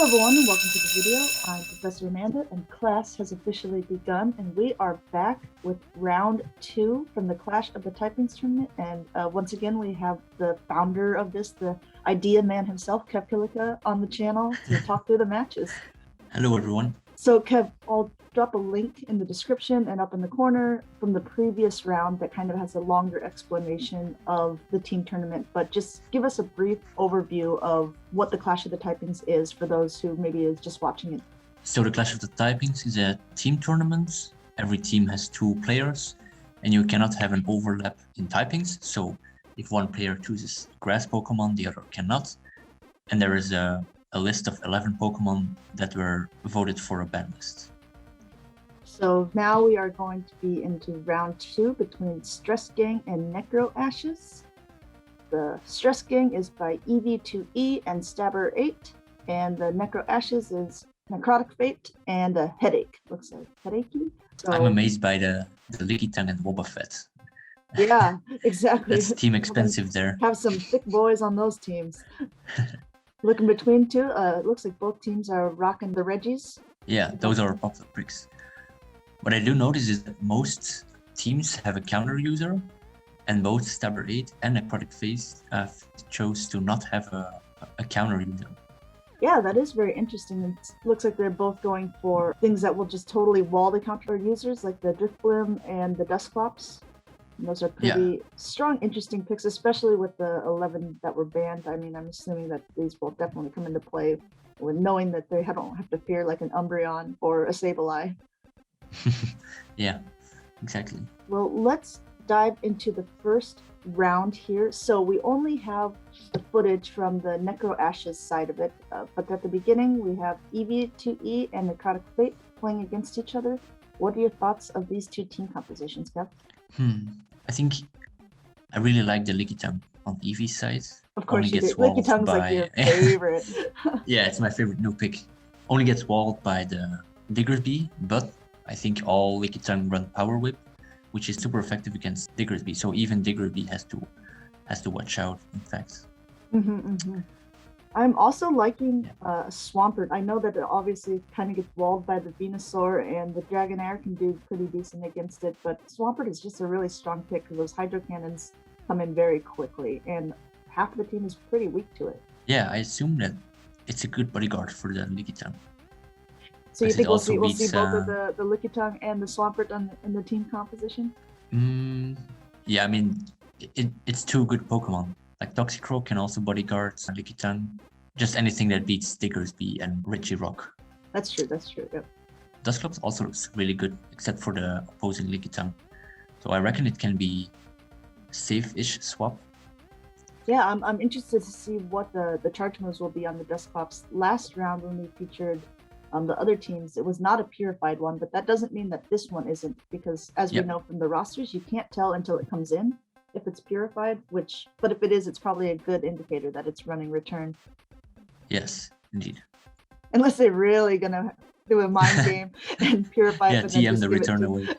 everyone, and welcome to the video. I'm Professor Amanda, and class has officially begun, and we are back with round 2 from the Clash of the Typings tournament. And once again, we have the founder of this, the idea man himself, Kev Kilika, on the channel to talk through the matches. Hello, everyone. So, Kev, I'll drop a link in the description and up in the corner from the previous round that kind of has a longer explanation of the team tournament, but just give us a brief overview of what the Clash of the Typings is for those who maybe is just watching it. So the Clash of the Typings is a team tournament. Every team has 2 players, and you cannot have an overlap in typings. So if one player chooses grass Pokemon, the other cannot. And there is a list of 11 Pokemon that were voted for a ban list. So now we are going to be into round 2 between Stress Gang and Necro Ashes. The Stress Gang is by EV2E and Stabber8, and the Necro Ashes is NecroticFate and a Headache. Looks like Headachy. So, I'm amazed by the Lickitung and Wobbuffet. Yeah, exactly. That's team expensive there. Have some thick boys on those teams. Looking between two, it looks like both teams are rocking the Reggies. Yeah, those are popular picks. What I do notice is that most teams have a counter user, and both Stabber8 and NecroticFate chose to not have a counter user. Yeah, that is very interesting. It looks like they're both going for things that will just totally wall the counter users, like the Driftblim and the Dusclops. And those are pretty strong, interesting picks, especially with the 11 that were banned. I mean, I'm assuming that these will definitely come into play with knowing that they don't have to fear like an Umbreon or a Sableye. Yeah, exactly. Well, let's dive into the first round here. So we only have the footage from the Necro Ashes side of it, but at the beginning we have EV2E and NecroticFate playing against each other. What are your thoughts of these two team compositions, Kev? I think I really like the Lickitung on Eevee's side. Of course you do. Lickitung's like your favorite. Yeah, it's my favorite new pick. Only gets walled by the Diggersby, but I think all Lickitung run Power Whip, which is super effective against Diggersby. So even Diggersby has to watch out, in fact. I'm also liking Swampert. I know that it obviously kind of gets walled by the Venusaur, and the Dragonair can do pretty decent against it, but Swampert is just a really strong pick because those Hydro Cannons come in very quickly, and half of the team is pretty weak to it. Yeah, I assume that it's a good bodyguard for the Lickitung. So you think we'll see both of the Lickitung and the Swampert in the team composition? Yeah, I mean, it's 2 good Pokemon. Like Toxicroak can also bodyguard Lickitung. Just anything that beats Diggersby and Regirock. That's true, yep. Dusclops also looks really good, except for the opposing Lickitung. So I reckon it can be safe-ish swap. Yeah, I'm interested to see what the charge moves will be on the Dusclops. Last round when we featured the other teams, it was not a purified one, but that doesn't mean that this one isn't, because as we know from the rosters, you can't tell until it comes in if it's purified, but if it is, it's probably a good indicator that it's running return. Yes, indeed. Unless they're really gonna do a mind game and purify it. Yeah, TM the return away.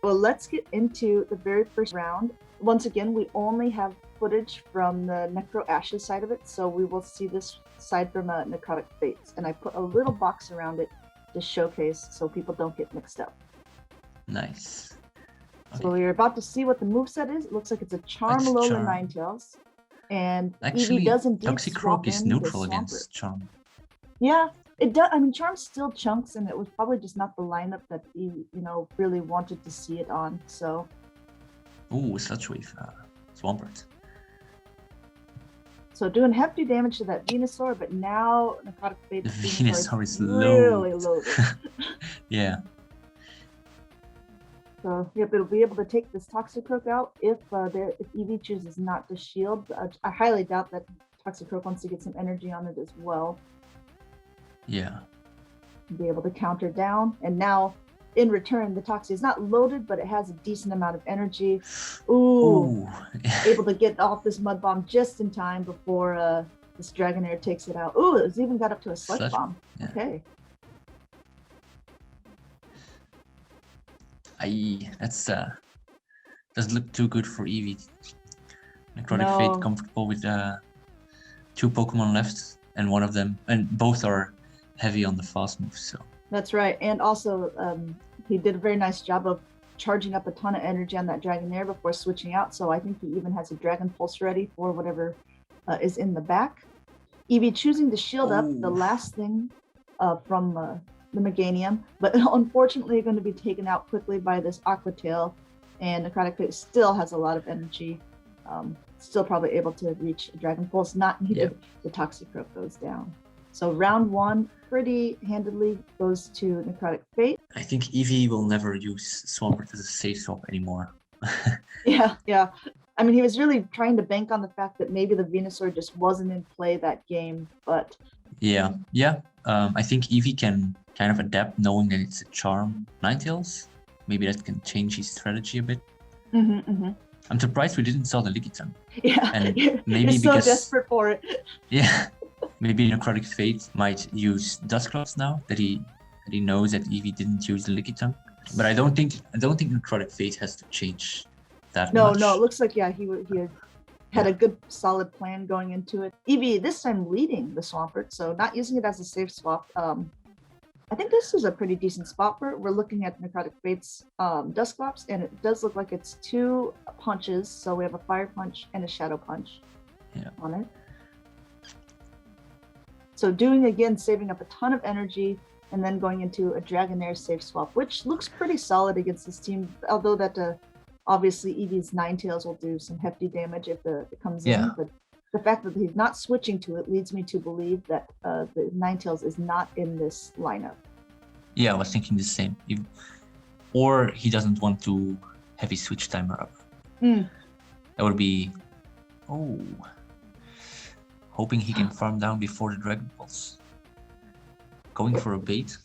Well, let's get into the very first round. Once again, we only have footage from the Necro Ashes side of it, so we will see this side from a NecroticFate, and I put a little box around it to showcase so people don't get mixed up. Nice. Okay. So we're about to see what the moveset is. It looks like it's a Charm Alola Ninetales, and actually, Eevee does indeed Toxicroak is neutral against Charm. Yeah, it does. I mean, Charm still chunks, and it was probably just not the lineup that he, really wanted to see it on. So. Ooh, Sludge Wave, Swampert. So doing hefty damage to that Venusaur, but now NecroticFate. The Venusaur is really loaded. Yeah. So yep, it'll be able to take this Toxicroak out if Eevee chooses not to shield. I highly doubt that Toxicroak wants to get some energy on it as well. Yeah. Be able to counter down, and now in return the Toxie is not loaded, but it has a decent amount of energy. Ooh. Able to get off this Mud Bomb just in time before this Dragonair takes it out. Ooh, it's even got up to a Sludge Bomb. Yeah. Okay. That's doesn't look too good for Eevee. NecroticFate comfortable with 2 Pokemon left, and one of them, and both are heavy on the fast moves. So that's right. And also, he did a very nice job of charging up a ton of energy on that Dragonair before switching out. So I think he even has a Dragon Pulse ready for whatever is in the back. Eevee choosing to shield up the last thing from the Meganium, but unfortunately going to be taken out quickly by this Aqua Tail, and NecroticFate still has a lot of energy, still probably able to reach a Dragon Pulse, not needed. The Toxicroak goes down. So round one pretty handedly goes to NecroticFate. I think Eevee will never use Swampert as a safe swap anymore. Yeah. I mean, he was really trying to bank on the fact that maybe the Venusaur just wasn't in play that game, but... Yeah. I think Eevee can kind of adapt knowing that it's a Charm Ninetales. Maybe that can change his strategy a bit. I'm surprised we didn't saw the Lickitung. Yeah, and maybe you're so desperate for it. Yeah, maybe NecroticFate might use Dusclops now that he knows that Eevee didn't use the Lickitung. But I don't think NecroticFate has to change that much. No, it looks like he had a good solid plan going into it. Eevee this time leading the Swampert, so not using it as a safe swap. I think this is a pretty decent spot for it. We're looking at NecroticFate's Dusclops, and it does look like it's 2 punches. So we have a Fire Punch and a Shadow Punch on it. So doing again, saving up a ton of energy, and then going into a Dragonair safe swap, which looks pretty solid against this team, although that obviously Eevee's Ninetales will do some hefty damage if it comes in, but the fact that he's not switching to it leads me to believe that the Ninetales is not in this lineup. Yeah, I was thinking the same. Or he doesn't want to heavy switch timer up. That would be... hoping he can farm down before the Dragon Pulse. Going for a bait.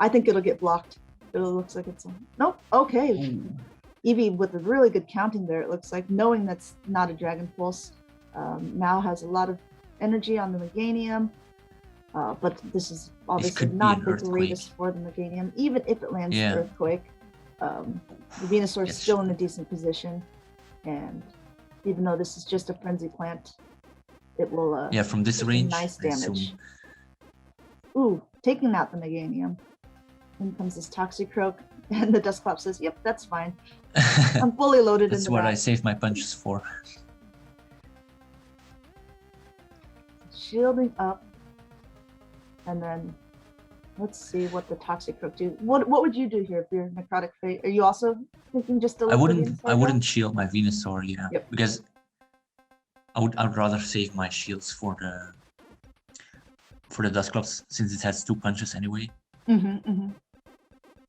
I think it'll get blocked. It looks like it's... Nope, okay. Eevee with a really good counting there, it looks like, knowing that's not a Dragon Pulse. Now has a lot of energy on the Meganium, but this is obviously not the greatest for the Meganium, even if it lands Earthquake. The Venusaur is still in a decent position, and even though this is just a Frenzy Plant, it will from this range, nice damage. Ooh, taking out the Meganium. In comes this Toxicroak, and the Dusclops says, "Yep, that's fine. I'm fully loaded." That's what I saved my punches for. Shielding up, and then let's see what the Toxicroak do. What would you do here if you're NecroticFate? Are you also thinking just to? I wouldn't shield my Venusaur, because I'd rather save my shields for the Dusclops since it has 2 punches anyway.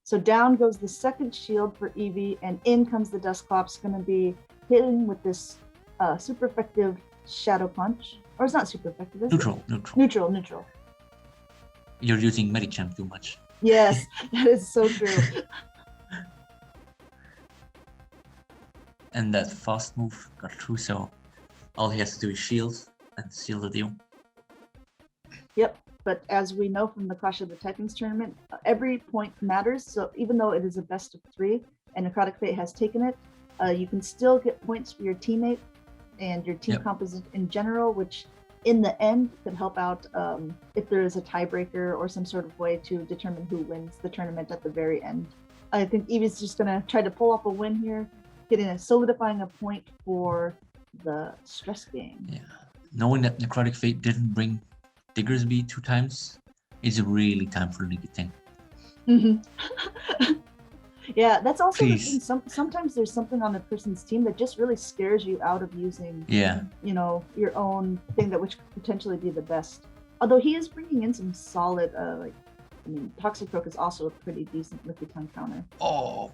So down goes the second shield for Eevee, and in comes the Dusclops, going to be hitting with this super effective Shadow Punch. Or it's not super effective, is it? Neutral. You're using Medicham too much. Yes, that is so true. And that fast move got through, so all he has to do is shield and seal the deal. Yep, but as we know from the Clash of the Titans tournament, every point matters. So even though it is a best of 3 and NecroticFate has taken it, you can still get points for your teammate and your team composition in general, which in the end could help out if there is a tiebreaker or some sort of way to determine who wins the tournament at the very end. I think Eevee's just going to try to pull off a win here, solidifying a point for the stress game. Yeah, knowing that NecroticFate didn't bring Diggersby 2 times, it's really time for Lickitung. Yeah, that's also the thing. Sometimes there's something on a person's team that just really scares you out of using, your own thing that which could potentially be the best. Although he is bringing in some solid, Toxicroak is also a pretty decent Lickitung counter. Oh,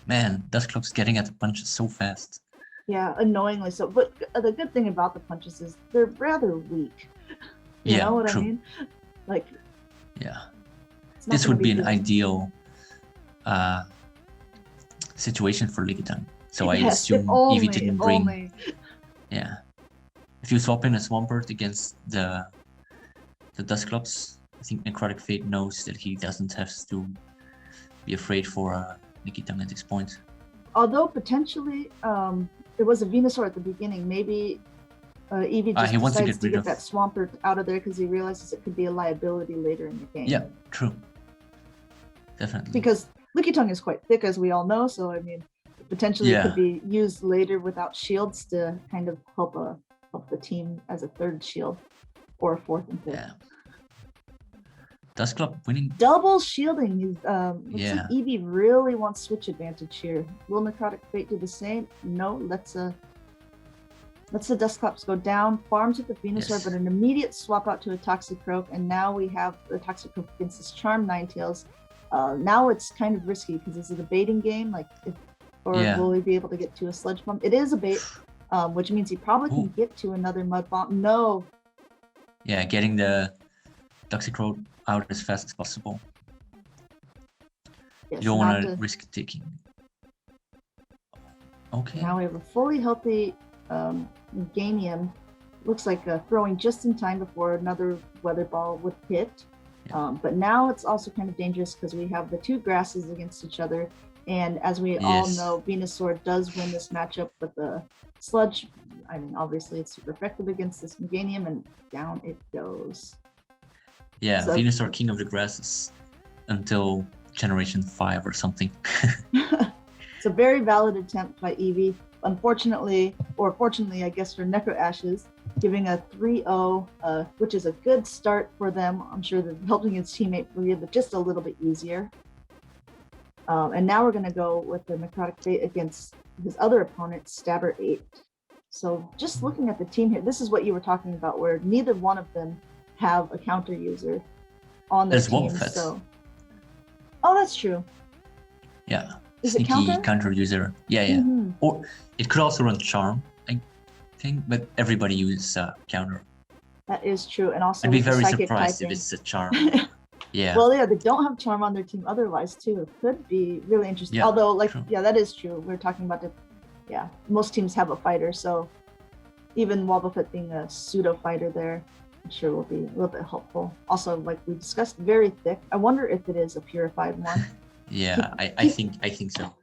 man, Dusclops getting at the punches so fast. Yeah, annoyingly so. But the good thing about the punches is they're rather weak. You know what I mean? This would be an ideal situation for Lickitung. So I assume Eevee didn't bring. Yeah, if you swap in a Swampert against the Dusclops, I think NecroticFate knows that he doesn't have to be afraid for Lickitung at this point. Although potentially it was a Venusaur at the beginning, maybe Eevee just he wants to decides get to rid get of. that Swampert out of there because he realizes it could be a liability later in the game. Yeah, true. Definitely. Because Lickitung is quite thick, as we all know, so I mean, potentially it could be used later without shields to kind of help the team as a third shield or a fourth and fifth. Yeah. Dusclops winning. Double shielding is looks Yeah. like Eevee really wants switch advantage here. Will NecroticFate do the same? No, let's the Dusclops go down, farms with the Venusaur, Yes. but an immediate swap out to a Toxicroak, and now we have the Toxicroak against this Charm Ninetales. Now it's kind of risky because this is a baiting game, like will we be able to get to a Sludge Bomb? It is a bait, which means he probably can get to another Mud Bomb. No. Yeah, getting the Toxicroak out as fast as possible. Yes, You don't want to risk taking. Okay. Now we have a fully healthy Meganium. Looks like throwing just in time before another Weather Ball would hit. Yeah. But now it's also kind of dangerous because we have the two grasses against each other. And as we all know, Venusaur does win this matchup, but the Sludge, I mean, obviously it's super effective against this Meganium, and down it goes. Yeah, So, Venusaur King of the Grasses until Generation 5 or something. It's a very valid attempt by Eevee. Unfortunately, or fortunately, I guess, for Necro Ashes, giving a 3-0, which is a good start for them. I'm sure that helping his teammate breathe just a little bit easier. And now we're going to go with the NecroticFate against his other opponent, Stabber8. So just looking at the team here, this is what you were talking about, where neither one of them have a counter user on their team. So, oh, that's true. Yeah. Is Sneaky it counter user. Yeah, yeah. Mm-hmm. Or it could also run Charm, I think, but everybody uses counter. That is true. And also, I'd be very psychic surprised typing. if it's a Charm. Yeah. Well, yeah, they don't have Charm on their team otherwise, too. It could be really interesting. Yeah, although, like, true. Yeah, that is true. We're talking about most teams have a fighter, so even Wobbuffet being a pseudo fighter there, I'm sure will be a little bit helpful. Also, like we discussed, very thick. I wonder if it is a purified one. Yeah, I think so.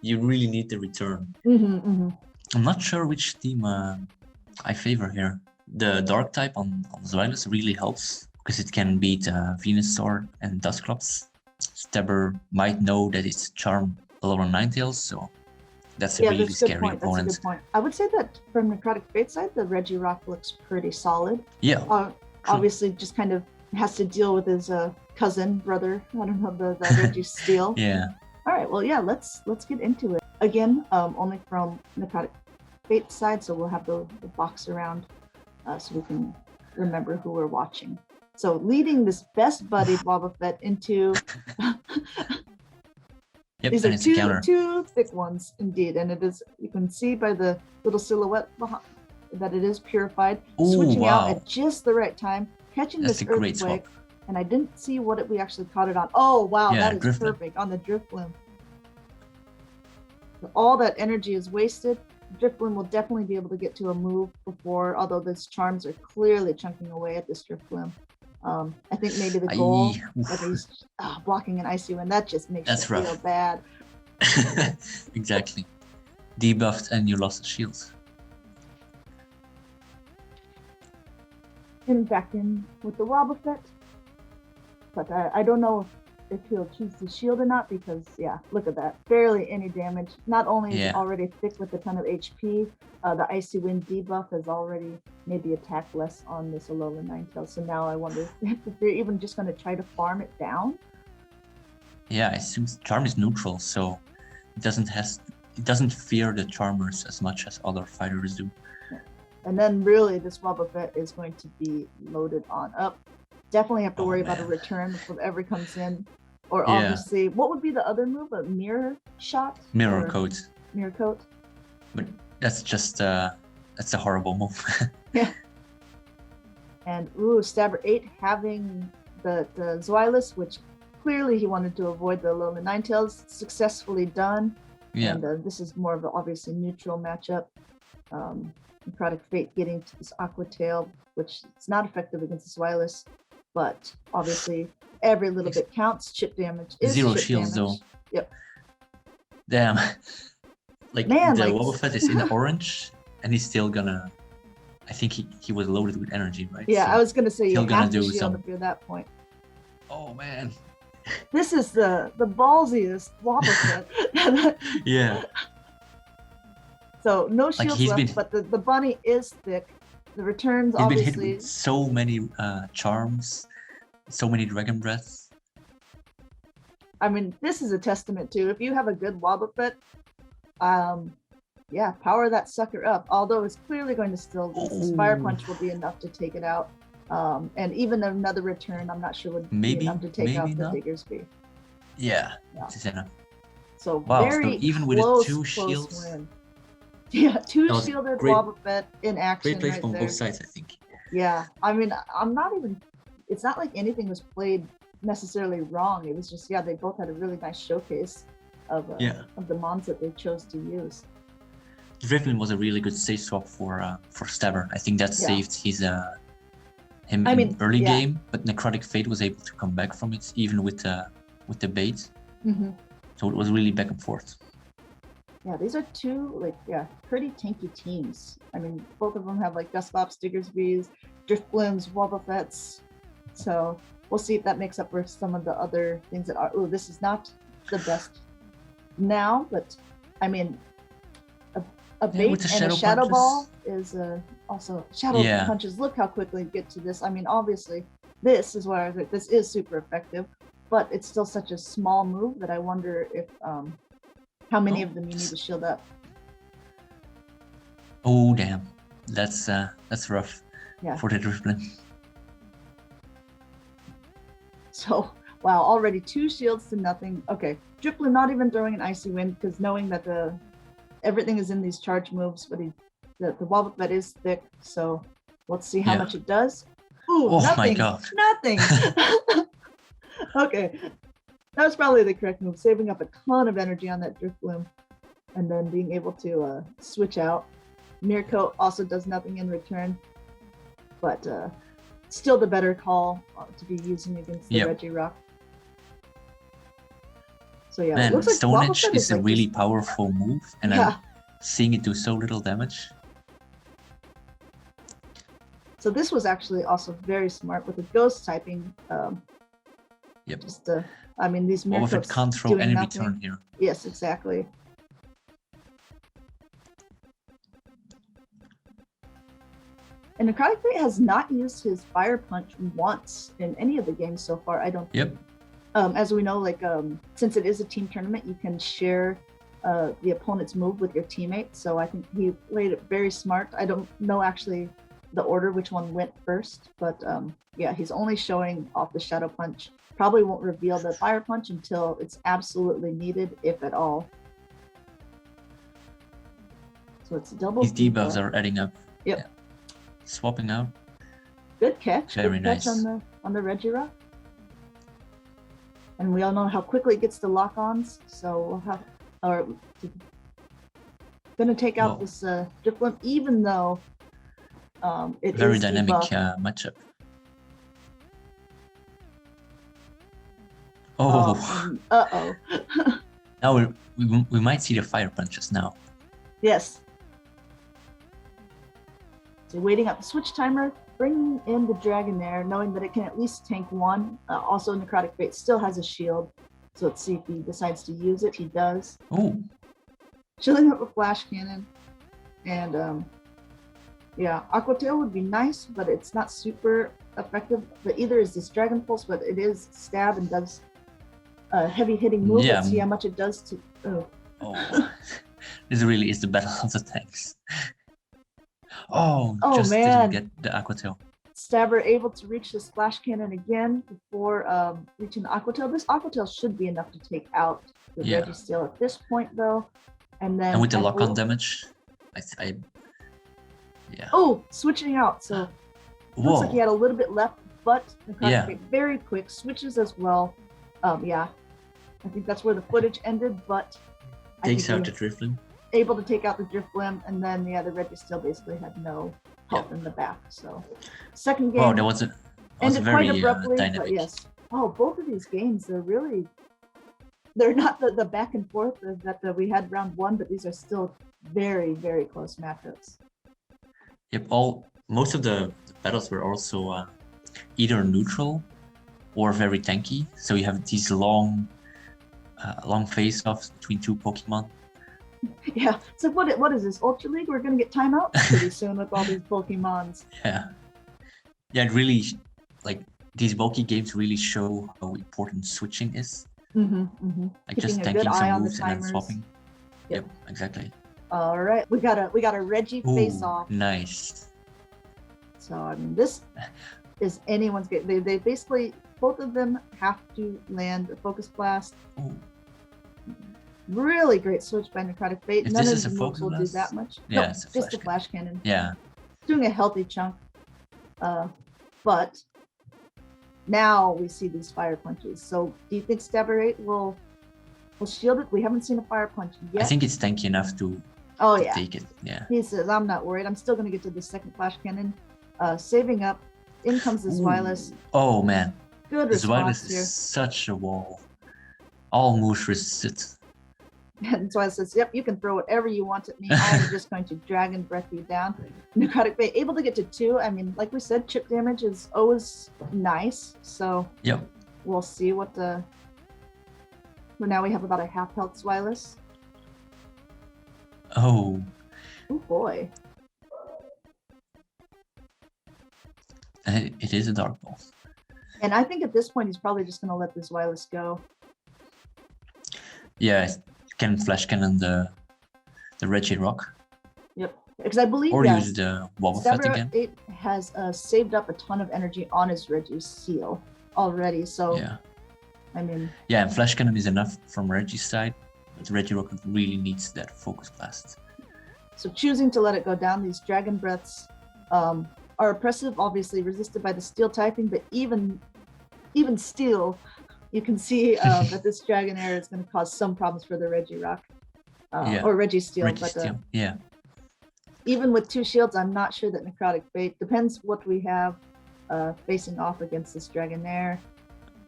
You really need the return. I'm not sure which team I favor here. The Dark type on Zweilous really helps because it can beat Venusaur and Dusclops. Stabber might know that it's Charm Alolan Ninetales, so that's a really scary opponent. That's a good point. I would say that from NecroticFate side, the Regirock looks pretty solid. Yeah. Obviously, just kind of has to deal with his brother. I don't know, the Registeel. Yeah. All right. Well, yeah. Let's get into it. Again, only from NecroticFate side, so we'll have the box around so we can remember who we're watching. So leading this best buddy Wobbuffet into Yep, these and are it's two thick ones indeed, and it is, you can see by the little silhouette behind that it is purified. Ooh, switching wow. out at just the right time, catching That's this a great earthquake, swap. and I didn't see what we actually caught it on. Oh wow, Yeah, that is Drifblim. perfect on the Drifblim. All that energy is wasted. Drifblim will definitely be able to get to a move before, although those charms are clearly chunking away at this Drifblim. I think maybe the goal that he's blocking an Icy Wind, that just makes That's you feel rough. bad. Exactly. Debuffed and you lost the shield. In back in with the Wobbuffet, but I don't know if he'll choose to shield or not, because look at that, barely any damage. Not only is it already thick with a ton of HP, the Icy Wind debuff has already made the attack less on this Alolan Ninetales. So now I wonder if they're even just going to try to farm it down. Yeah, I assume Charm is neutral, so it doesn't fear the Charmers as much as other fighters do. And then really this Wobbuffet is going to be loaded on up. Definitely have to worry about a return before it ever comes in. Or obviously, what would be the other move? A mirror shot? Mirror coat. Mirror coat. But that's just that's a horrible move. Yeah. And Stabber8 having the Zweilous, which clearly he wanted to avoid the Alolan Ninetales, successfully done. Yeah. And this is more of an obviously neutral matchup. NecroticFate getting to this Aqua Tail, which is not effective against the Zweilous, but obviously every little bit counts. Chip damage is zero chip shields damage. though. Yep. Damn. Like Man, the like... Wobbuffet is in orange and he's still gonna I think he was loaded with energy, right? Yeah, So I was gonna say you he'll gonna have to do shield some- if you're that point. Oh man. This is the ballsiest Wobbuffet. Yeah. So no shields he's left, been- but the bunny is thick. The returns He's been hit obviously. with so many charms, so many dragon breaths. I mean, this is a testament to if you have a good Wobbuffet, yeah, power that sucker up. Although it's clearly going to still lose. This Fire Oh. Punch will be enough to take it out. And even another return, I'm not sure would Maybe, be enough to take out maybe the not. Diggersby. Yeah, Yeah. this is enough. So Wow, so very even with the close, two close shields- win. Yeah, two That was shielded great- Wobbuffet in action Great plays right from there. both sides, I think. Yeah, I mean, I'm not even. It's not like anything was played necessarily wrong. It was just, yeah, they both had a really nice showcase of the mons that they chose to use. Driflin was a really good safe swap for Stabber. I think that Yeah. saved his him I in mean, early yeah. game, but NecroticFate was able to come back from it, even with the bait. Mm-hmm. So it was really back and forth. Yeah, these are two pretty tanky teams. I mean, both of them have like Dusclops, Diggersbys, Driftblims, Wobbuffets. So we'll see if that makes up for some of the other things that are. Oh, this is not the best now, but I mean, a bait with the and a shadow shadow punches. ball is also shadow Yeah. punches. Look how quickly you get to this. I mean, obviously, this is where this is super effective, but it's still such a small move that I wonder if how many of them you need to shield up. Oh damn, that's rough Yeah. for the Driflin. So, wow, already 2 shields to nothing. Okay, Driflin not even throwing an Icy Wind because knowing that everything is in these charge moves, but the Wobbuffet is thick, so let's see how Yeah. much it does. Ooh, Oh nothing, my god. nothing. Okay, that was probably the correct move, saving up a ton of energy on that Drifblim, and then being able to switch out. Mirko also does nothing in return, but still the better call to be using against the Yep. Regirock. So yeah, it Man, looks like Stone Edge Wobbuffet is a like really this- powerful move, and Yeah. I'm seeing it do so little damage. So this was actually also very smart with the ghost typing. Yep. Just I mean, these Wobbuffet Mirko's can't throw doing any nothing. return here. Yes, exactly. And NecroticFate has not used his Fire Punch once in any of the games so far, I don't Yep. As we know, like since it is a team tournament, you can share the opponent's move with your teammate. So I think he played it very smart. I don't know actually the order which one went first, but yeah, he's only showing off the Shadow Punch. Probably won't reveal the Fire Punch until it's absolutely needed, if at all. So it's double. His debuffs are adding up. Yep. Yeah. Swapping out. Good catch. Very Good catch nice. on the Regirock. And we all know how quickly it gets to lock-ons, so we'll have gonna take out Whoa. this Drifblim, even though it Very is dynamic debuffed. matchup. Oh, Uh-oh. now we might see the fire punches now. Yes. So waiting up the switch timer, bringing in the Dragonair, knowing that it can at least tank one. Also, NecroticFate still has a shield, so let's see if he decides to use it. He does. Oh, Chilling up a Flash Cannon, and yeah, Aqua Tail would be nice, but it's not super effective. But either is this Dragon Pulse, but it is stab and does a heavy hitting move. Yeah. Let's see how much it does to. oh. This really is the battle of the tanks. Oh, Oh, just man. didn't get the Aqua Tail. Stabber able to reach the Splash Cannon again before reaching the Aqua Tail. This Aqua Tail should be enough to take out the Yeah. Registeel at this point, though. And then And with the I lock-on will- damage, yeah. Oh, switching out. So looks like he Whoa. had a little bit left, but Yeah. very quick switches as well. Yeah, I think that's where the footage ended, but Takes I out think the Driflin. able to take out the Drifblim, and then yeah, the Registeel basically had no help in the back. So second game Wow, that was a ended very quite abruptly, but dynamic. yes. Oh, both of these games, they're not the back and forth that we had round one, but these are still very, very close matchups. Yep, all most of the battles were also either neutral or very tanky. So you have these long face-offs between two Pokemon. Yeah. So what is this, Ultra League? We're gonna get timeout pretty soon with all these Pokemons. Yeah. Yeah, it really, like, these bulky games really show how important switching is. Like Keeping just a good tanking eye some on the moves and then timers. swapping. Yep. Yep, exactly. All right, we got a Reggie face off. Nice. So I mean, this is anyone's game. They basically, both of them have to land a Focus Blast. Ooh. Really great switch by NecroticFate. If None this of is a the moves Focus will do Blast? that much. Yeah, No, it's a just a flash flash cannon. Yeah. Doing a healthy chunk. But now we see these fire punches. So do you think Stabber 8 will shield it? We haven't seen a fire punch yet. I think it's tanky enough to take it. Yeah. He says, I'm not worried. I'm still going to get to the second flash cannon. Saving up. In comes the Zwilus. Oh, man. Good The response Zwilus here. is such a wall. All moves resist it. And Zwilus says, yep, you can throw whatever you want at me. I'm just going to Dragon Breath you down. NecroticFate able to get to 2. I mean, like we said, chip damage is always nice. So Yep. we'll see what the... Well, now we have about a half health Zwilus. Oh. Oh boy. It is a Dark Ball. And I think at this point, he's probably just going to let this Zwilus go. Yeah, you can Flash Cannon the Reggie Rock. Yep. Because I believe Or use the Wobbuffet Stabber again. 8 has saved up a ton of energy on his Reggie seal already. So, Yeah. I mean... Yeah, and Flash Cannon is enough from Reggie's side. But Reggie Rock really needs that Focus Blast. So choosing to let it go down, these Dragon Breaths are oppressive, obviously resisted by the Steel typing, but even Steel, you can see that this Dragonair is going to cause some problems for the Reggie Rock. Or Reggie Steel. Reggie Steel, yeah. Even with 2 shields, I'm not sure that NecroticFate, depends what we have facing off against this Dragonair.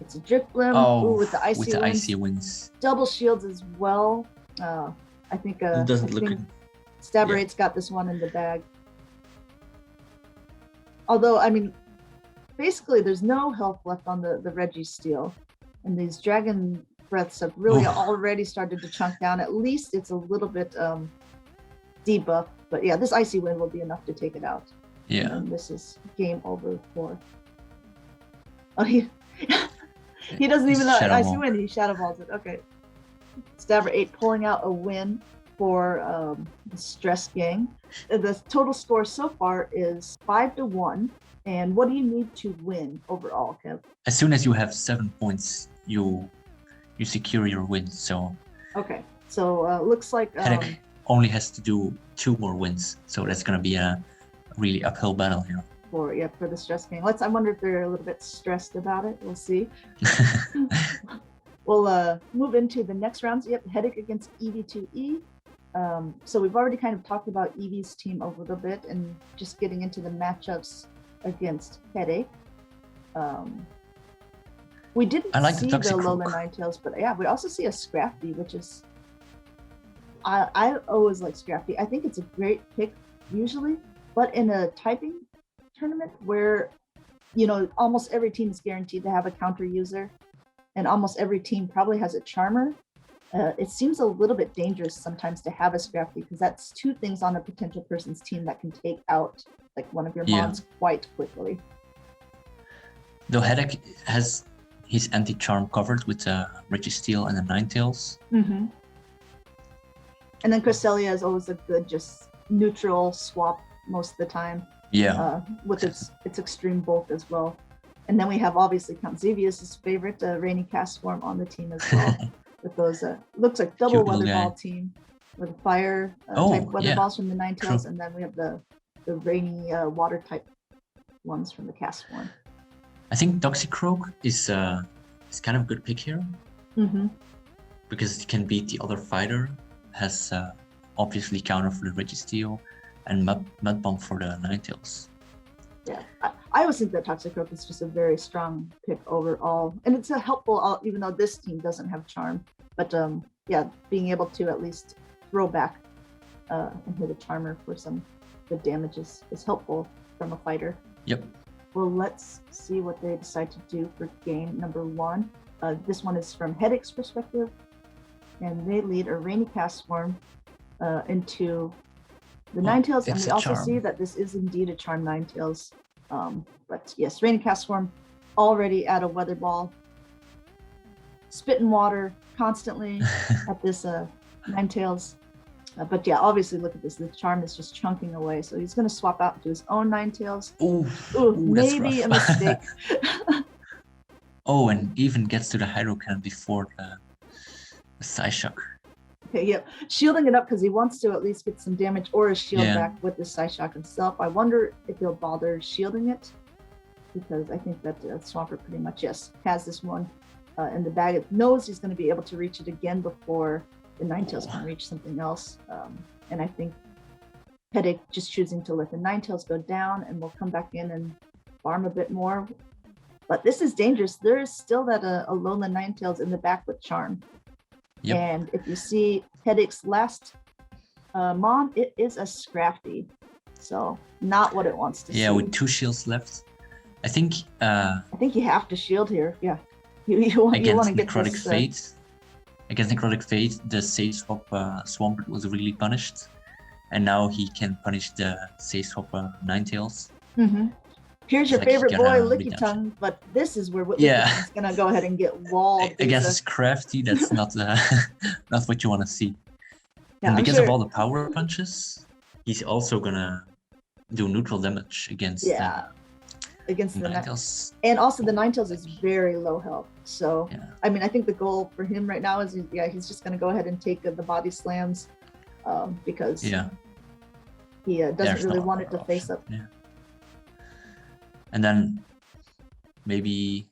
It's a Drifblim with the Icy Winds. Double shields as well. I think it doesn't look good. Stabber 8's got this one in the bag. Although, I mean, basically there's no health left on the Reggie Steel. And these Dragon Breaths have really already started to chunk down. At least it's a little bit debuff. But yeah, this Icy Wind will be enough to take it out. Yeah. And this is game over for... Oh, he doesn't even know Icy Wind. He Shadow Balls it. Okay. Stabber 8 pulling out a win for the Stress Gang. The total score so far is 5-1. And what do you need to win overall, Kev? As soon as you have 7 points, you secure your win. So okay. So looks like Headache only has to do 2 more wins. So that's gonna be a really uphill battle here. For the Stress Gang. I wonder if they're a little bit stressed about it. We'll see. We'll move into the next rounds. Yep, Headache against EV2E. So we've already kind of talked about Eevee's team a little bit and just getting into the matchups against Headache. We didn't see the Lola Ninetales, but yeah, we also see a Scrafty, which is... I always like Scrafty. I think it's a great pick usually, but in a typing tournament where, you know, almost every team is guaranteed to have a counter user and almost every team probably has a Charmer, it seems a little bit dangerous sometimes to have a Scrafty because that's 2 things on a potential person's team that can take out like one of your mons quite quickly. Though Headache has his anti-charm covered with Reggie Steel and the Ninetales. Mm-hmm. And then Cresselia is always a good just neutral swap most of the time. Yeah. With its extreme bulk as well. And then we have obviously Count Xevious' favorite Rainy Cast Form on the team as well. With those looks like double Weather Ball team with fire type Weather Balls from the Ninetales, and then we have the rainy water type ones from the Cast Form. I think Toxicroak is kind of a good pick here. Mm-hmm. Because it can beat the other fighter, has obviously counter for the Registeel, and Mud Bomb for the Ninetales. Yeah, I always think that Toxicroak is just a very strong pick overall, and it's a helpful, even though this team doesn't have Charm. But yeah, being able to at least throw back and hit a Charmer for some good damage is helpful. from a fighter. Yep. Well, let's see what they decide to do for game number 1. This one is from Headache's perspective, and they lead a Rainy Cast Swarm into the Ninetales, and it's we a also charm. see that this is indeed a Charm Ninetales. But yes, Rainy Cast Swarm already at a Weather Ball, spitting water constantly at this Ninetales. But yeah, obviously, look at this. The charm is just chunking away. So he's going to swap out to his own Ninetales. Ooh, maybe a mistake. Oh, and even gets to the Hydro Cannon before the Psyshock. Okay, yep. Shielding it up because he wants to at least get some damage or a shield back with the Psyshock himself. I wonder if he'll bother shielding it, because I think that Swampert pretty much, yes, has this one in the bag. It knows he's going to be able to reach it again before the Ninetales can reach something else. And I think Headache just choosing to let the Ninetales go down, and we'll come back in and farm a bit more. But this is dangerous. There is still that Alolan Ninetales in the back with Charm. Yep. And if you see Headache's last Mon, it is a Scrafty. So not what it wants to see. Yeah, with 2 shields left. I think you have to shield here. Yeah. You want to get NecroticFate. Against NecroticFate, the Sage Swap Swampert was really punished. And now he can punish the Sage Swap Ninetales. Mm-hmm. Here's your It's like favorite you boy, gotta Licky Tongue, but this is where Lickitongue's gonna go ahead and get walled. Against a Scrafty, that's not not what you want to see. Yeah, and because of all the power punches, he's also gonna do neutral damage against against the Ninetales. And also the Ninetales is very low health. So I mean, I think the goal for him right now is he's just gonna go ahead and take the body slams because he doesn't really want it to face up. Yeah. And then maybe,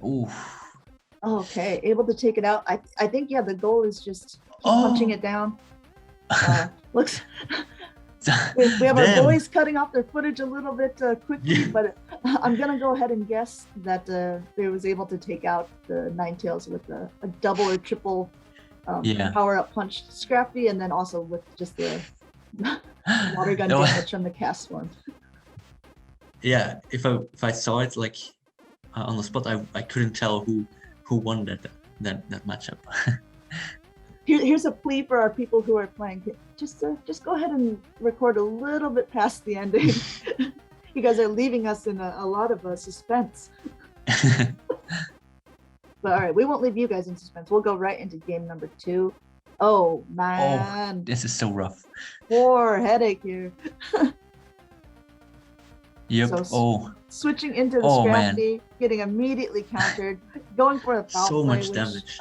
okay, able to take it out. I think the goal is just keep punching it down. Looks. We have our boys cutting off their footage a little bit quickly, but I'm gonna go ahead and guess that they was able to take out the Ninetales with a double or triple power up punch Scrafty, and then also with just the water gun damage from the Cast Swarm. Yeah, if I saw it like on the spot, I couldn't tell who won that matchup. Here's a plea for our people who are playing. Just go ahead and record a little bit past the ending. You guys are leaving us in a lot of suspense. But all right, we won't leave you guys in suspense. We'll go right into game number 2. Oh man, this is so rough. Poor Headache here. Yep. So switching into the Scrafty, getting immediately countered, going for a foul play, much which, damage.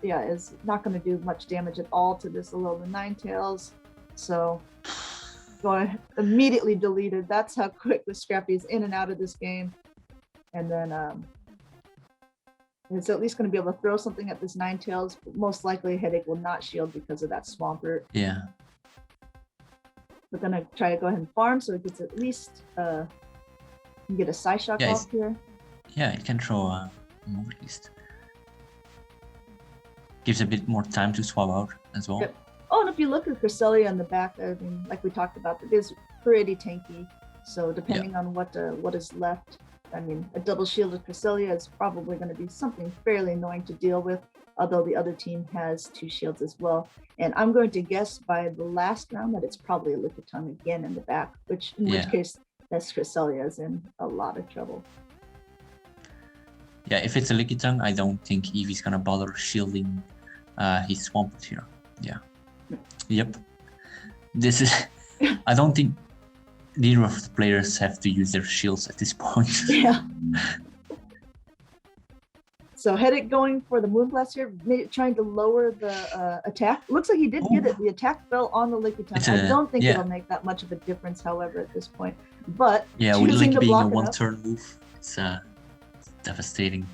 Is not going to do much damage at all to this Alolan Ninetales. So going immediately deleted. That's how quick the Scrafty is in and out of this game. And then it's at least going to be able to throw something at this Ninetales. But most likely Headache will not shield because of that Swampert. Yeah. We're going to try to go ahead and farm so it gets at least get a Psyshock off here. Yeah, it can throw a move at least. Gives a bit more time to swap out as well. Yep. Oh, and if you look at Cresselia in the back, I mean, like we talked about, it is pretty tanky. So depending on what is left, I mean, a double shielded Cresselia is probably going to be something fairly annoying to deal with, although the other team has 2 shields as well. And I'm going to guess by the last round that it's probably a Lickitung again in the back, in which case that's Cresselia is in a lot of trouble. Yeah, if it's a Lickitung, I don't think Eevee's gonna bother shielding his Swampert here. Yeah. Yep. This is. I don't think neither of the players have to use their shields at this point. Yeah. So Headache going for the Moonblast here, trying to lower the attack. Looks like he did get it. The attack fell on the Lickitung. I don't think it'll make that much of a difference, however, at this point. But with Link being a one-turn move, it's devastating.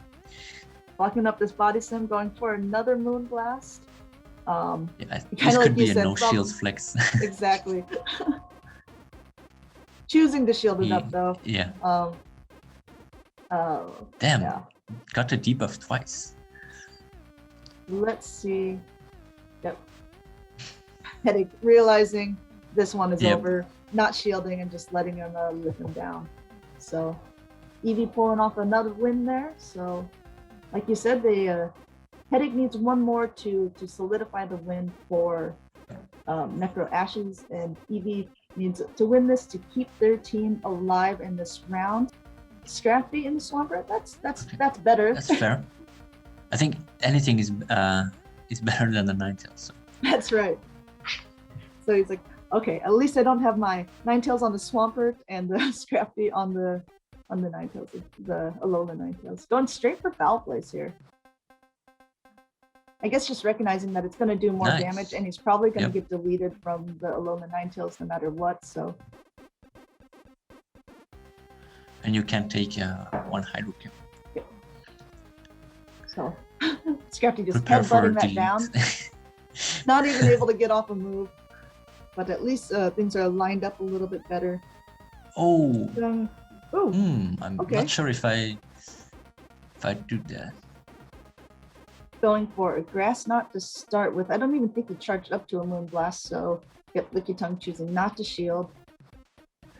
Blocking up this body slam, going for another Moonblast. This could be a no shield flex. Exactly. Choosing to shield it up though. Yeah. Damn. Yeah. Got the debuff twice. Let's see. Yep. Headache realizing this one is over. not shielding and just letting him lift him down. So Eevee pulling off another win there. So like you said, they Headache needs one more to solidify the win for Necro Ashes, and Eevee needs to win this to keep their team alive in this round. Scrappy in the Swampert, that's better. That's fair. I think anything is better than the Ninetales. So. That's right. So he's like, okay, at least I don't have my Ninetales on the Swampert and the Scrappy on the Ninetales, the Alola Ninetales. Going straight for foul place here. I guess just recognizing that it's going to do more damage, and he's probably going to get deleted from the Alola Ninetales no matter what. So. And you can take one Hydro Kill. Yep. So Scrappy just headbutting that down. Not even able to get off a move. But at least things are lined up a little bit better. Oh. I'm okay. not sure if I do that. Going for a Grass Knot to start with. I don't even think he charged up to a Moonblast, so yep, Lickitung choosing not to shield.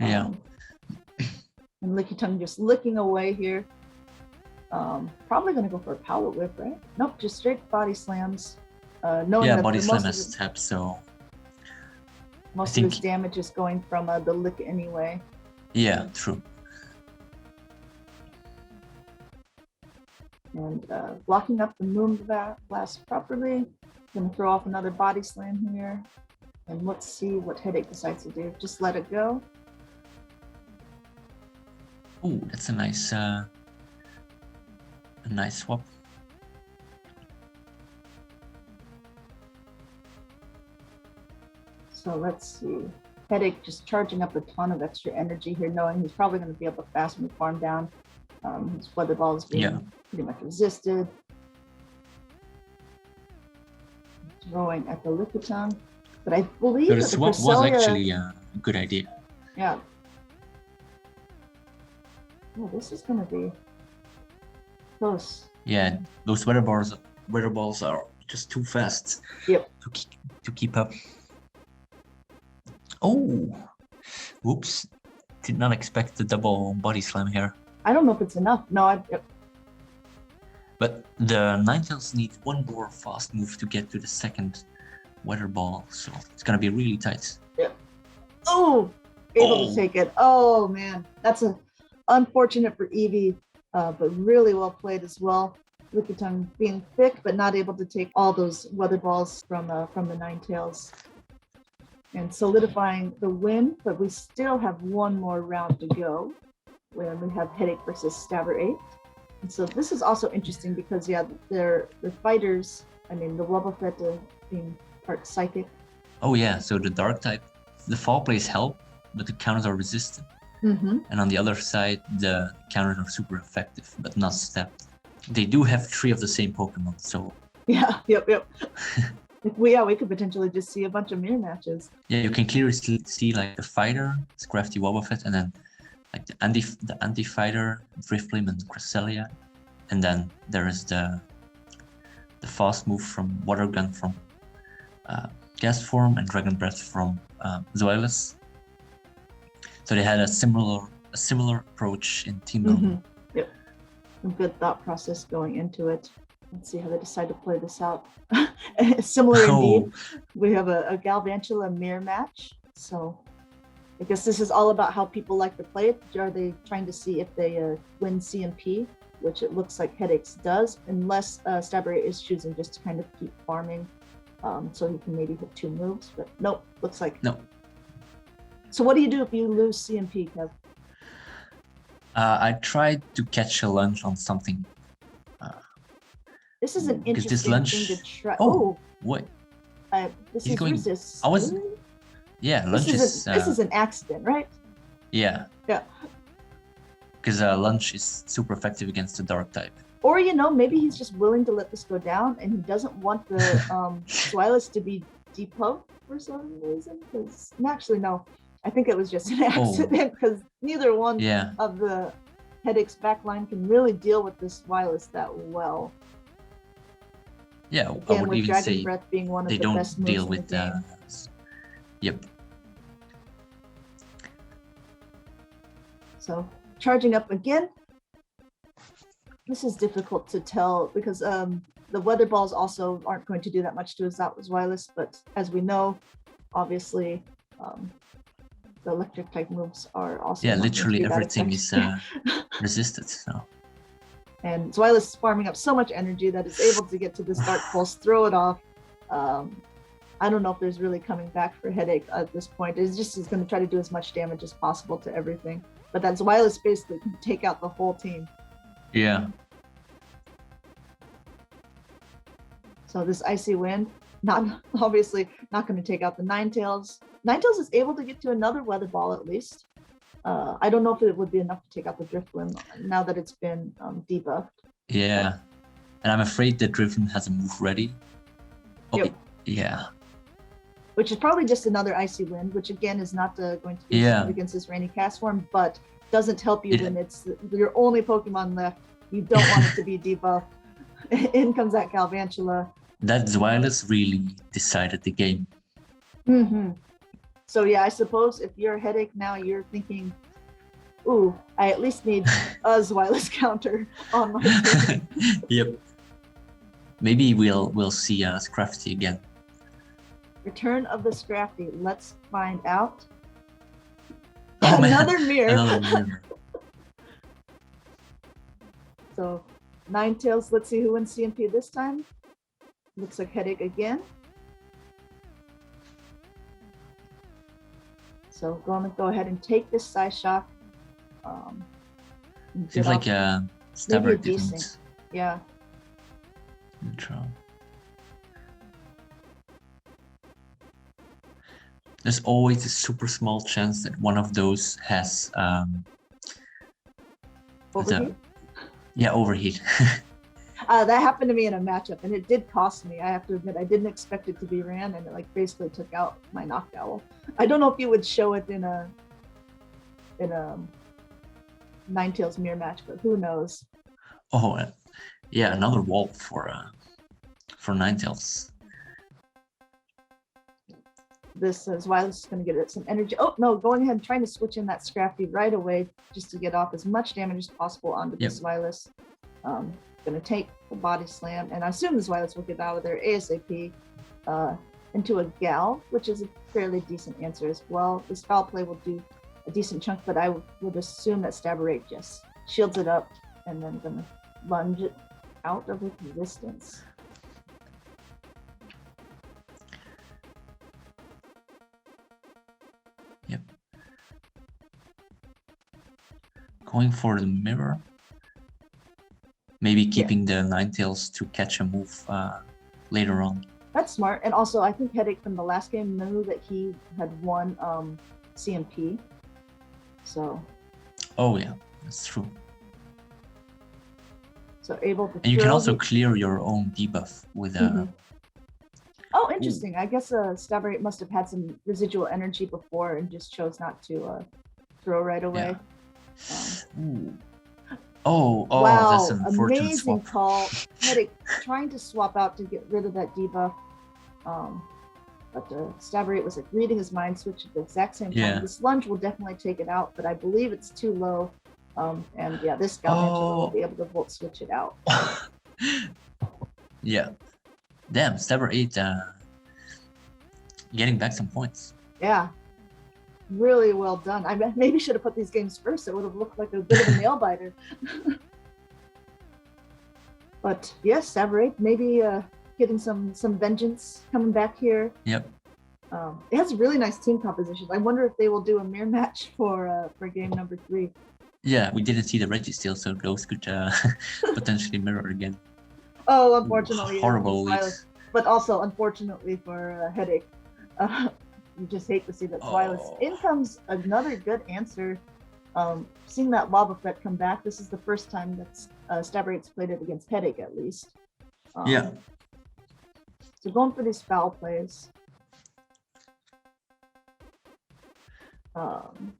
Yeah. And Lickitung just licking away here. Probably going to go for a Power Whip, right? Nope, just straight body slams. Knowing that body slam has step, so most of his damage is going from the lick anyway. Yeah, true. And blocking up the Moonblast properly. Gonna throw off another body slam here. And let's see what Headache decides to do. Just let it go. Oh, that's a nice swap. So let's see. Headache just charging up a ton of extra energy here, knowing he's probably going to be able to fast move farm down. His Weather Ball is being pretty much resisted. Throwing at the Lickitung. But I believe that the swap was actually a good idea. Yeah. Oh, this is going to be close. Yeah, those weather balls are just too fast. Yep. To keep up. Oh, whoops! Did not expect the double body slam here. I don't know if it's enough. No, But the Ninetales need one more fast move to get to the second weather ball, so it's gonna be really tight. Yeah. Oh, able to take it. Oh man, that's unfortunate for Eevee, but really well played as well. Lickitung being thick, but not able to take all those weather balls from the Ninetales. And solidifying the win, but we still have one more round to go when we have Headache versus Stabber 8. And so this is also interesting because, yeah, they're fighters. I mean, the Wobbuffet being part psychic. Oh, yeah, so the dark type, the fall plays help, but the counters are resistant. Mm-hmm. And on the other side, the counters are super effective, but not stepped. They do have 3 of the same Pokemon, so. Yeah, yep. We could potentially just see a bunch of mirror matches. Yeah, you can clearly see like the fighter, Scrafty Wobbuffet, and then like the anti-fighter, Drifblim and Cresselia, and then there is the fast move from Water Gun from Gas Form and Dragon Breath from Zoelis. So they had a similar approach in team building. Mm-hmm. Yep, a good thought process going into it. Let's see how they decide to play this out. Similar indeed. We have a Galvantula mirror match. So I guess this is all about how people like to play it. Are they trying to see if they win CMP, which it looks like Headaches does, unless Stabber is choosing just to kind of keep farming so he can maybe hit 2 moves. But nope, looks like no. So what do you do if you lose CMP, Kev? I tried to catch a lunge on something. This is an interesting thing to try. Oh, what? This He's is going. resist. Yeah, lunge this is an accident, right? Yeah. Yeah. Because lunge is super effective against the dark type. Or maybe he's just willing to let this go down, and he doesn't want the Zoelis to be depo for some reason. Because actually, no, I think it was just an accident because neither one of the Headache's backline can really deal with this Zoelis that well. Yeah, again, I would with even Dragon say Breath being one of they the don't best moves deal in with the game. Yep. So charging up again. This is difficult to tell because the weather balls also aren't going to do that much to his wireless, but as we know, obviously, the electric type moves are also literally everything is resisted. So. And Zweilous is farming up so much energy that it's able to get to this Dark Pulse, throw it off. I don't know if there's really coming back for Headache at this point. It's just he's going to try to do as much damage as possible to everything. But that Zweilous basically can take out the whole team. Yeah. So this Icy Wind, obviously not going to take out the Ninetales. Ninetales is able to get to another Weather Ball at least. I don't know if it would be enough to take out the Drifblim now that it's been debuffed. Yeah, and I'm afraid that Drifblim has a move ready. Oh, yep. Yeah. Which is probably just another Icy Wind, which again is not going to be against this Rainy Cast form, but doesn't help you when it's your only Pokemon left. You don't want it to be debuffed. In comes that Galvantula. That Zweilous really decided the game. Mm-hmm. So yeah, I suppose if you're a Headache now, you're thinking, ooh, I at least need a Zweilous counter on my team. Yep. Maybe we'll see Scrafty again. Return of the Scrafty. Let's find out. Oh, another mirror. Another mirror. So Ninetales, let's see who wins CMP this time. Looks like Headache again. So go ahead and take this Psyshock. Seems like a Stabber didn't. Yeah. Intro. There's always a super small chance that one of those has Overheat? Overheat. That happened to me in a matchup, and it did cost me. I have to admit, I didn't expect it to be ran, and it like basically took out my Noctowl. I don't know if you would show it in a Ninetales mirror match, but who knows? Oh, yeah, another wall for Ninetales. This is why this is going to get it some energy. Oh no, going ahead and trying to switch in that Scrafty right away just to get off as much damage as possible onto this Zweilous. Going to take the Body Slam, and I assume this Zweilous will get out of there ASAP into a Gal, which is a fairly decent answer as well. This Foul Play will do a decent chunk, but I would assume that Stabberate just shields it up and then going to lunge it out of existence. Yep. Going for the mirror. Maybe keeping the Ninetales to catch a move later on. That's smart. And also, I think Headache from the last game knew that he had won CMP. So. Oh yeah, that's true. So able to. And you can also clear your own debuff with a. Oh, interesting. I guess Stabberate must have had some residual energy before and just chose not to throw right away. Yeah. Oh, wow, that's an unfortunate amazing swap. Call. Headache trying to swap out to get rid of that debuff. But Stabberate was like reading his mind switch at the exact same time. Yeah. This lunge will definitely take it out, but I believe it's too low. And yeah, this Galvantula will be able to volt switch it out. Yeah. Damn, Stabberate getting back some points. Yeah. Really well done. I maybe should have put these games first. It would have looked like a bit of a nail biter. But yes, Stabberate maybe getting some vengeance coming back here. Yep. It has really nice team composition. I wonder if they will do a mirror match for game number 3. Yeah, we didn't see the Registeel, so those could potentially mirror again. Oh, unfortunately. Horrible leaks. But also, unfortunately for Headache. You just hate to see that Zweilous. In comes another good answer. Seeing that Wobbuffet come back, this is the first time that Stabberate's played it against Headache, at least. Yeah. So going for these foul plays.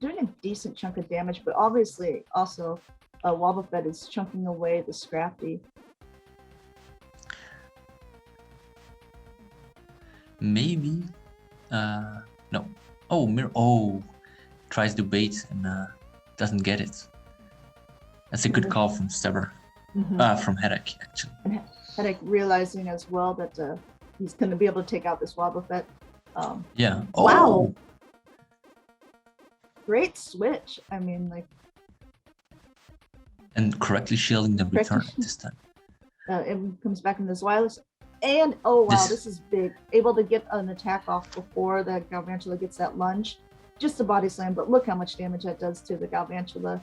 Doing a decent chunk of damage, but obviously also Wobbuffet is chunking away the Scrafty. Maybe. No. Oh, mirror. Oh, tries to bait and doesn't get it. That's a good call from Steber. From Headache, actually. And Headache realizing as well that he's going to be able to take out this Wobbuffet. Yeah. Wow. Great switch. I mean, like. And correctly shielding the return this time. It comes back in this wireless. And, oh wow, this is big. Able to get an attack off before the Galvantula gets that lunge. Just a body slam, but look how much damage that does to the Galvantula.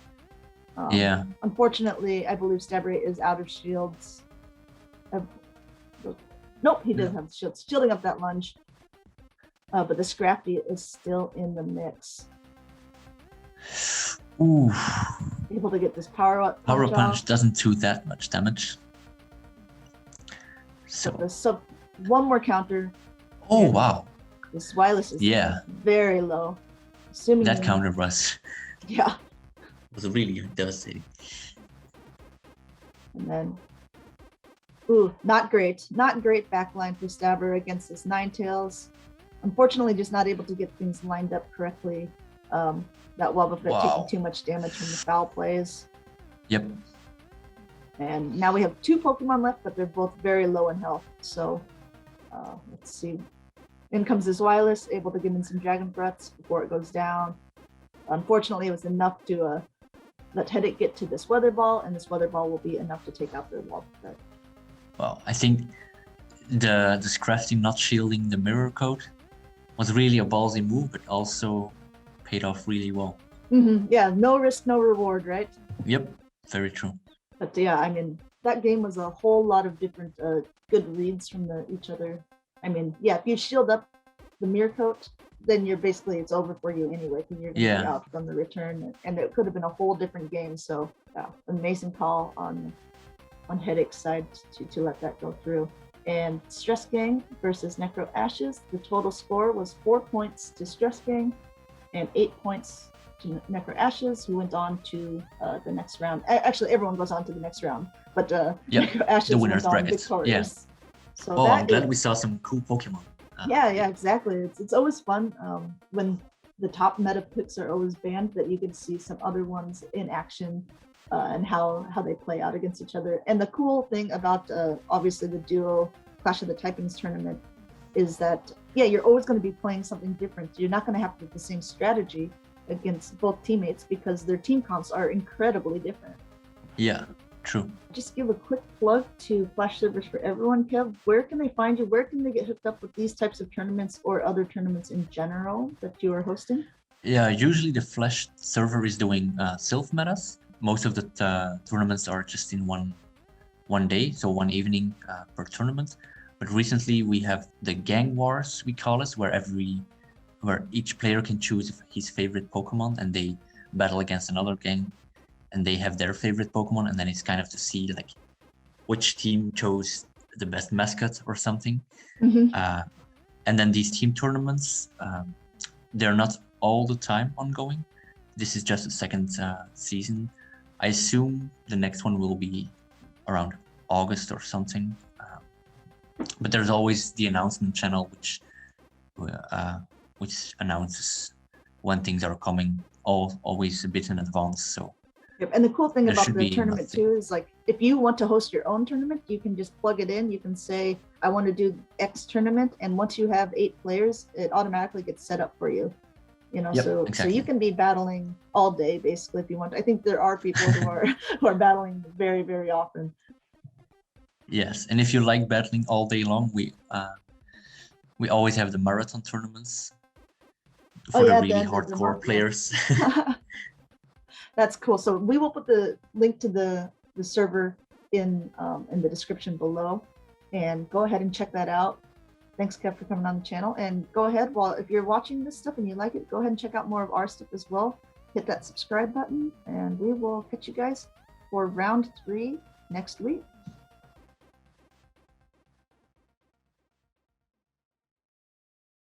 Yeah. Unfortunately, I believe Stabber is out of shields. Nope, he does have shields. Shielding up that lunge. But the Scrafty is still in the mix. Ooh. Able to get this power up. Power punch doesn't do that much damage. So one more counter. Oh wow. This wireless is very low. Assuming that counter was was really devastating. And then ooh, not great. Not great backline for Stabber against this Ninetales. Unfortunately, just not able to get things lined up correctly. That Wobbuffet taking too much damage from the foul plays. Yep. And now we have 2 Pokemon left, but they're both very low in health. So let's see. In comes this wireless, able to get in some Dragon Breaths before it goes down. Unfortunately, it was enough to let Headache get to this Weather Ball, and this Weather Ball will be enough to take out the Wobbuffet. Well, I think the Scrafty not shielding the Mirror Coat was really a ballsy move, but also paid off really well. Yeah, no risk, no reward, right? Yep, very true. But yeah, I mean, that game was a whole lot of different good reads from each other. I mean, yeah, if you shield up the Mirror Coat, then you're basically, it's over for you anyway, because you're going to be out from the return, and it could have been a whole different game. So yeah, amazing call on Headache's side to let that go through. And Stress Gang versus Necro Ashes, the total score was 4 points to Stress Gang and 8 points to Necro Ashes, who went on to the next round. Actually, everyone goes on to the next round, but Necro Ashes the winner's bracket. Victorious. So I'm glad we saw some cool Pokemon. Yeah, exactly. It's always fun when the top meta picks are always banned, that you can see some other ones in action and how they play out against each other. And the cool thing about obviously the duo Clash of the Typings tournament is that you're always going to be playing something different. You're not going to have the same strategy against both teammates because their team comps are incredibly different. Yeah, true. Just give a quick plug to Flash Servers for Everyone, Kev. Where can they find you? Where can they get hooked up with these types of tournaments or other tournaments in general that you are hosting? Yeah, usually the Flash server is doing Sylph metas. Most of the tournaments are just in one day, so one evening per tournament. But recently we have the Gang Wars, we call it, where each player can choose his favorite Pokemon and they battle against another gang and they have their favorite Pokemon, and then it's kind of to see like which team chose the best mascot or something. And then these team tournaments, they're not all the time ongoing. This is just the second season. I assume the next one will be around August or something. But there's always the announcement channel, which announces when things are coming, always a bit in advance. So. Yep. And the cool thing about the tournament too is like, if you want to host your own tournament, you can just plug it in. You can say, I want to do X tournament. And once you have 8 players, it automatically gets set up for you. You know, so you can be battling all day basically if you want. I think there are people who are battling very, very often. Yes, and if you like battling all day long, we always have the marathon tournaments for the really hardcore players. That's cool. So we will put the link to the server in the description below, and go ahead and check that out. Thanks, Kev, for coming on the channel. And go ahead, if you're watching this stuff and you like it, go ahead and check out more of our stuff as well. Hit that subscribe button, and we will catch you guys for round 3 next week.